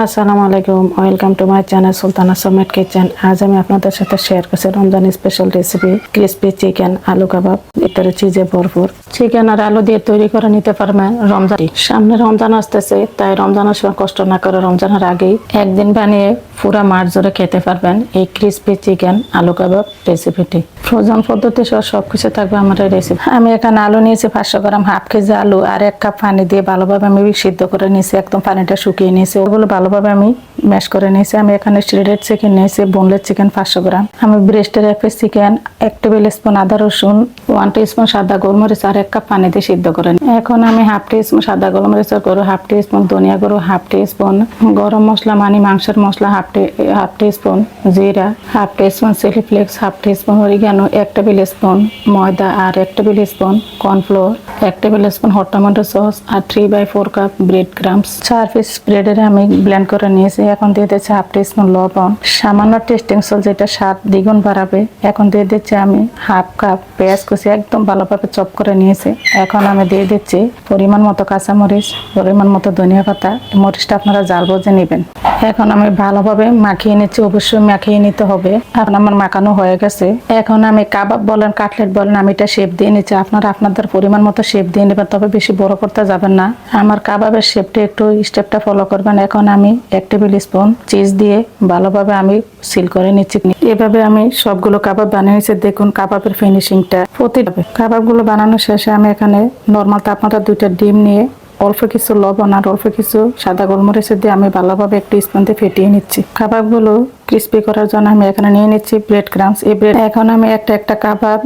আসসালামু আলাইকুম, welcome to my channel Sultana সমেট কিচেন। আজ আমি আপনাদের সাথে শেয়ার করছি Ramzan special recipe crispy chicken আলু কাবাব। ভিতরে চিজে ভরপুর। চিকেন আর আলু দিয়ে তৈরি করে নিতে পারবেন রমজান। সামনে রমজান আসতেছে, তাই রমজানের সময় কষ্ট না করে রমজানের আগেই একদিন বানিয়ে পুরা মাস জুড়ে খেতে পারবেন এই ক্রিসপি চিকেন আলু কাবাব রেসিপিটি। ফ্রোজন পদ্ধতি সহ সবকিছু থাকবে আমার এই রেসিপি। আমি এখানে আলু নিয়েছি 500 গ্রাম, হাফ কেজি আলু আর 1 কাপ পানি দিয়ে ভালোভাবে আমি সিদ্ধ করে নিয়েছি। একদম পানিটা শুকিয়ে নিয়েছি। ওগুলো ভালোভাবে আমি ম্যাশ করে নিয়েছি। আমি এখানে শ্রেডেড চিকেন নিয়েছি, বোনলেস চিকেন 500 গ্রাম। আমি ব্রেস্টের এক পিস চিকেন, 1 টেবিল স্পুন আদা রসুন, 1 টিস্পুন সাদা গোলমরিচ আর 1 কাপ পানি দিয়ে সিদ্ধ করে নিই। এখন আমি হাফ টিস্পুন সাদা গোলমরিচের গুঁড়ো, হাফ টিস্পুন ধনিয়া গুঁড়ো, হাফ টিস্পুন গরম মশলা মানে মাংসের মশলা, হাফ টিস্পুন জিরা, half teaspoon chili flakes, half teaspoon oregano, 1 tablespoon ময়দা আর 1 tablespoon cornflour, 1 tablespoon hot tomato sauce আর 3/4 কাপ ব্রেড ক্রাম্পস। 4 পিস ব্রেডের আমি ব্লেন্ড করে নিয়েছি। এখন দিয়ে দিচ্ছি হাফ টিস্পুন লবণ, সামান্য টেস্টিং সল্ট যেটা স্বাদ দ্বিগুণ বাড়াবে। এখন দিয়ে দিচ্ছি আমি হাফ কাপ পেঁয়াজ কুচি, একদম ভালোভাবে চপ করে নিয়েছি। এখন আমি দিয়ে দিচ্ছি পরিমাণ মতো কাঁচামরিচ, পরিমাণ মতো ধনিয়া পাতা। মরিচটা আপনারা জাল বুঝে নেবেন। এখন আমি ভালোভাবে মাখিয়ে নিচ্ছি, অবশ্যই মাখিয়ে নিতে হবে। এখন আমার মাখানো হয়ে গেছে। এখন আমি কাবাব বলেন কাটলেট বলেন আমি এটা শেপ দিয়ে নিচ্ছি। আপনারা আপনাদের পরিমাণ মতো শেপ দিয়ে নেবেন, তবে বেশি বড় করতে যাবেন না। আমার কাবাবের শেপটা একটু স্টেপটা ফলো করবেন। এখন আমি 1 টেবিল স্পুন চিজ দিয়ে ভালোভাবে আমি সিল করে নিচ্ছি। এভাবে আমি সবগুলো কাবাব বানিয়ে নিচ্ছি। দেখুন কাবাবের ফিনিশিংটা। প্রতিভাবে কাবাবগুলো বানানোর শেষে আমি এখানে নর্মাল তাপমাত্রা 2টা ডিম নিয়ে অল্প কিছু লবণ আর অল্প কিছু সাদা গোলমরিচ দিয়ে আমি ভালোভাবে একটু স্পুন দিয়ে ফেটিয়ে নিচ্ছি। কাবাবগুলো ক্রিস্পি করার জন্য আমি এখানে নিয়ে নিচ্ছি ব্রেড ক্রাম্পস। এই ব্রেড এখন আমি একটা কাবাব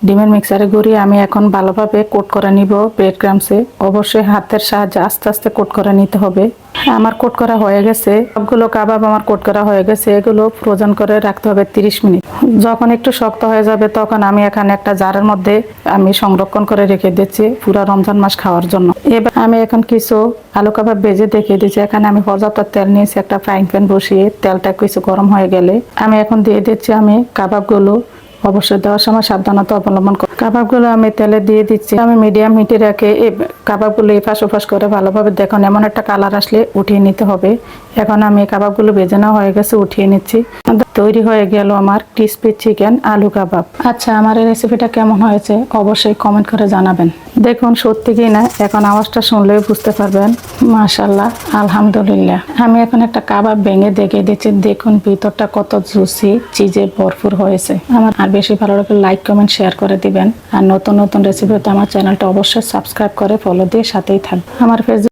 ডিমের মিক্সারে গড়িয়ে আমি এখন ভালোভাবে কোট করে নিব ব্রেড ক্রাম্পসে। অবশ্যই হাতের সাহায্যে আস্তে আস্তে কোট করে নিতে হবে। আমার কোট করা হয়ে গেছে। সবগুলো কাবাব আমার কোট করা হয়ে গেছে। এগুলো ফ্রোজেন করে রাখতে হবে 30 মিনিট। যখন একটু শক্ত হয়ে যাবে তখন আমি এখানে একটা জারের মধ্যে আমি সংরক্ষণ করে রেখে দিচ্ছি পুরো রমজান মাস খাওয়ার জন্য। এবার আমি এখন কিছু আলু কাবাব ভেজে দেখিয়ে দিচ্ছি। এখানে আমি পর্যাপ্ত তেল নিয়েছি। একটা ফ্রাইং প্যান বসিয়ে তেলটা কিছু গরম হয়ে গেলে আমি এখন দিয়ে দিচ্ছি আমি কাবাবগুলো। অবশ্যই দেওয়ার সময় সাবধানতা অবলম্বন করে কাবাবগুলো আমি তেলে দিয়ে দিচ্ছি। আমি মিডিয়াম হিটে রেখে এই কাবাবগুলো এপাশ ওপাশ করে ভালোভাবে দেখুন এমন একটা কালার আসলে উঠিয়ে নিতে হবে। এখন আমি কাবাবগুলো ভেজে নেওয়া হয়ে গেছে, উঠিয়ে নিচ্ছি। তৈরি হয়ে গেল আমার ক্রিসপি চিকেন আলু কাবাব। আচ্ছা, আমার এই রেসিপিটা কেমন হয়েছে অবশ্যই কমেন্ট করে জানাবেন। দেখুন সত্যি কি না, এখন আওয়াজটা শুনলেই বুঝতে পারবেন। মাশাআল্লাহ, আলহামদুলিল্লাহ। আমি এখন একটা কাবাব ভেঙে দেখিয়ে দিচ্ছি। দেখুন ভিতরটা কত জুসি, চিজে ভরপুর হয়েছে। আমার আর বেশি ভালো লাগলে লাইক কমেন্ট শেয়ার করে দিবেন। আর নতুন নতুন রেসিপি তো আমার চ্যানেলটা অবশ্যই সাবস্ক্রাইব করে ফলো দিয়ে সাথেই থাকবেন। আমার ফেসবুক